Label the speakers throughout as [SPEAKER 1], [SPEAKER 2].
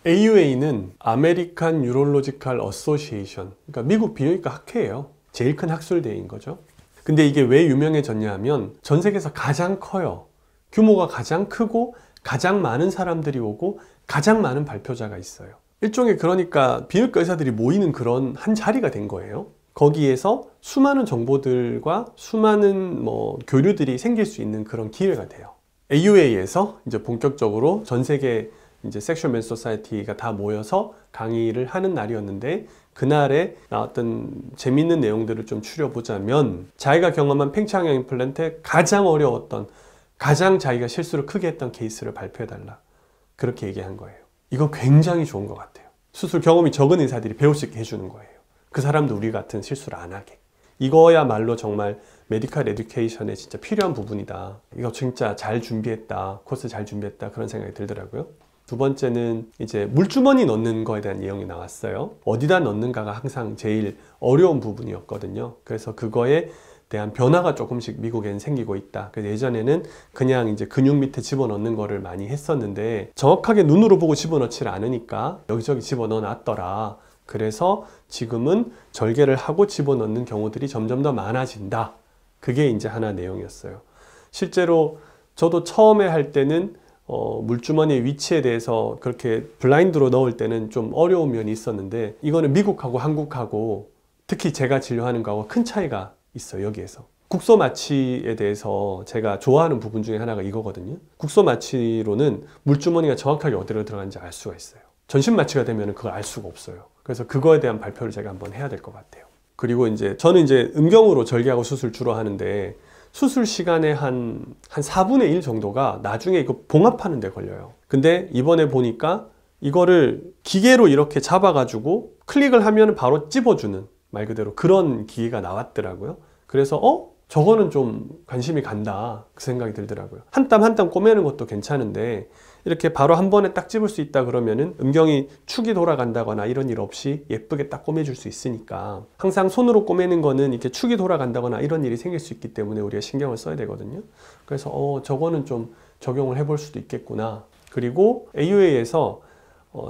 [SPEAKER 1] AUA는 아메리칸 유럴로지컬 어소시에이션, 그러니까 미국 비뇨기과 학회예요. 제일 큰 학술대회인 거죠. 근데 이게 왜 유명해졌냐 하면 전 세계에서 가장 커요. 규모가 가장 크고 가장 많은 사람들이 오고 가장 많은 발표자가 있어요. 일종의 그러니까 비뇨기과 의사들이 모이는 그런 한 자리가 된 거예요. 거기에서 수많은 정보들과 수많은 교류들이 생길 수 있는 그런 기회가 돼요. AUA에서 이제 본격적으로 전 세계 이제 섹슈얼 맨 소사이어티가 다 모여서 강의를 하는 날이었는데, 그날에 나왔던 재밌는 내용들을 좀 추려보자면, 자기가 경험한 팽창형 임플란트에 가장 어려웠던, 가장 자기가 실수를 크게 했던 케이스를 발표해달라, 그렇게 얘기한 거예요. 이거 굉장히 좋은 것 같아요. 수술 경험이 적은 의사들이 배울 수 있게 해주는 거예요. 그 사람도 우리 같은 실수를 안 하게. 이거야말로 정말 메디컬 에듀케이션에 진짜 필요한 부분이다. 이거 진짜 잘 준비했다, 코스 잘 준비했다, 그런 생각이 들더라고요. 두 번째는 이제 물주머니 넣는 거에 대한 내용이 나왔어요. 어디다 넣는가가 항상 제일 어려운 부분이었거든요. 그래서 그거에 대한 변화가 조금씩 미국에는 생기고 있다. 그래서 예전에는 그냥 이제 근육 밑에 집어넣는 거를 많이 했었는데, 정확하게 눈으로 보고 집어넣지 않으니까 여기저기 집어넣어 놨더라. 그래서 지금은 절개를 하고 집어넣는 경우들이 점점 더 많아진다. 그게 이제 하나 내용이었어요. 실제로 저도 처음에 할 때는 물주머니의 위치에 대해서 그렇게 블라인드로 넣을 때는 좀 어려운 면이 있었는데, 이거는 미국하고 한국하고 특히 제가 진료하는 거하고 큰 차이가 있어요. 여기에서 국소 마취에 대해서 제가 좋아하는 부분 중에 하나가 이거거든요. 국소 마취로는 물주머니가 정확하게 어디로 들어가는지 알 수가 있어요. 전신 마취가 되면 그걸 알 수가 없어요. 그래서 그거에 대한 발표를 제가 한번 해야 될 것 같아요. 그리고 이제 저는 이제 음경으로 절개하고 수술 주로 하는데, 수술 시간의 한 4분의 1 정도가 나중에 이거 봉합하는 데 걸려요. 근데 이번에 보니까 이거를 기계로 이렇게 잡아가지고 클릭을 하면 바로 찝어주는, 말 그대로 그런 기계가 나왔더라고요. 그래서 저거는 좀 관심이 간다, 그 생각이 들더라고요. 한 땀 한 땀 꼬매는 것도 괜찮은데 이렇게 바로 한 번에 딱 찝을 수 있다 그러면은 음경이 축이 돌아간다거나 이런 일 없이 예쁘게 딱 꼬매줄 수 있으니까, 항상 손으로 꼬매는 거는 이렇게 축이 돌아간다거나 이런 일이 생길 수 있기 때문에 우리가 신경을 써야 되거든요. 그래서 저거는 좀 적용을 해볼 수도 있겠구나. 그리고 AUA에서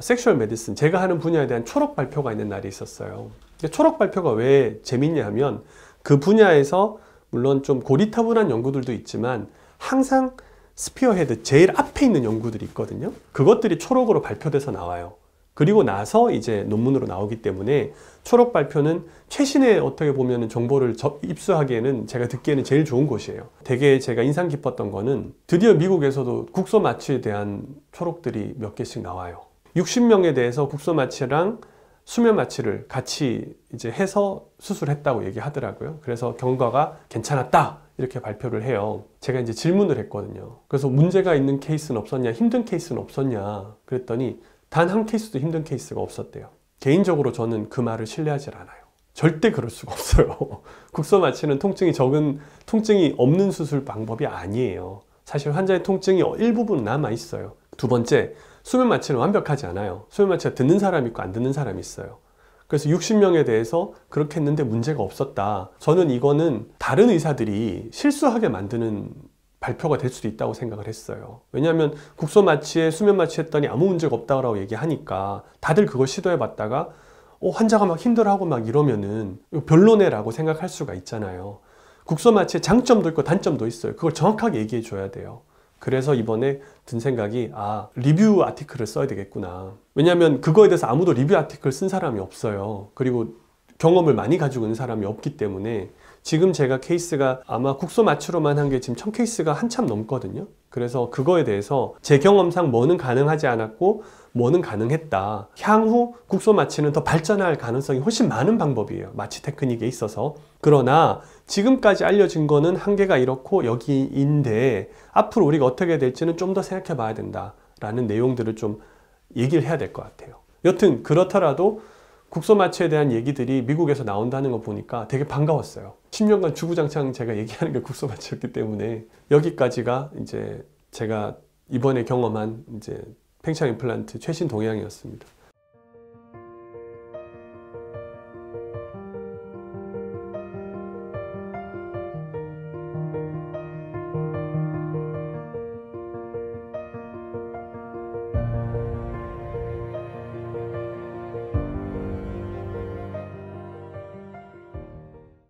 [SPEAKER 1] 섹슈얼 메디슨, 제가 하는 분야에 대한 초록 발표가 있는 날이 있었어요. 초록 발표가 왜 재밌냐 하면, 그 분야에서 물론 좀 고리타분한 연구들도 있지만 항상 스피어헤드 제일 앞에 있는 연구들이 있거든요. 그것들이 초록으로 발표돼서 나와요. 그리고 나서 이제 논문으로 나오기 때문에 초록 발표는 최신의 어떻게 보면 정보를 입수하기에는, 제가 듣기에는 제일 좋은 곳이에요. 되게 제가 인상 깊었던 거는 드디어 미국에서도 국소 마취에 대한 초록들이 몇 개씩 나와요. 60명에 대해서 국소 마취랑 수면 마취를 같이 이제 해서 수술했다고 얘기하더라고요. 그래서 경과가 괜찮았다, 이렇게 발표를 해요. 제가 이제 질문을 했거든요. 그래서 문제가 있는 케이스는 없었냐, 힘든 케이스는 없었냐 그랬더니 단 한 케이스도 힘든 케이스가 없었대요. 개인적으로 저는 그 말을 신뢰하지 않아요. 절대 그럴 수가 없어요. 국소 마취는 통증이 없는 수술 방법이 아니에요. 사실 환자의 통증이 일부분 남아 있어요. 두 번째, 수면 마취는 완벽하지 않아요. 수면 마취가 듣는 사람이 있고 안 듣는 사람이 있어요. 그래서 60명에 대해서 그렇게 했는데 문제가 없었다. 저는 이거는 다른 의사들이 실수하게 만드는 발표가 될 수도 있다고 생각을 했어요. 왜냐하면 국소 마취에 수면 마취 했더니 아무 문제가 없다고 얘기하니까 다들 그걸 시도해 봤다가 환자가 막 힘들어하고 막 이러면은 별로네라고 생각할 수가 있잖아요. 국소 마취의 장점도 있고 단점도 있어요. 그걸 정확하게 얘기해 줘야 돼요. 그래서 이번에 든 생각이, 리뷰 아티클을 써야 되겠구나. 왜냐하면 그거에 대해서 아무도 리뷰 아티클 쓴 사람이 없어요. 그리고 경험을 많이 가지고 있는 사람이 없기 때문에, 지금 제가 케이스가 아마 국소 마취로만 한 게 지금 1000케이스가 한참 넘거든요. 그래서 그거에 대해서 제 경험상 뭐는 가능하지 않았고 뭐는 가능했다. 향후 국소 마취는 더 발전할 가능성이 훨씬 많은 방법이에요, 마취 테크닉에 있어서. 그러나 지금까지 알려진 거는 한계가 이렇고 여기인데, 앞으로 우리가 어떻게 될지는 좀 더 생각해 봐야 된다라는 내용들을 좀 얘기를 해야 될 것 같아요. 여튼 그렇더라도 국소 마취에 대한 얘기들이 미국에서 나온다는 거 보니까 되게 반가웠어요. 10년간 주구장창 제가 얘기하는 게 국소 마취였기 때문에, 여기까지가 이제 제가 이번에 경험한 이제 팽창 임플란트 최신 동향이었습니다.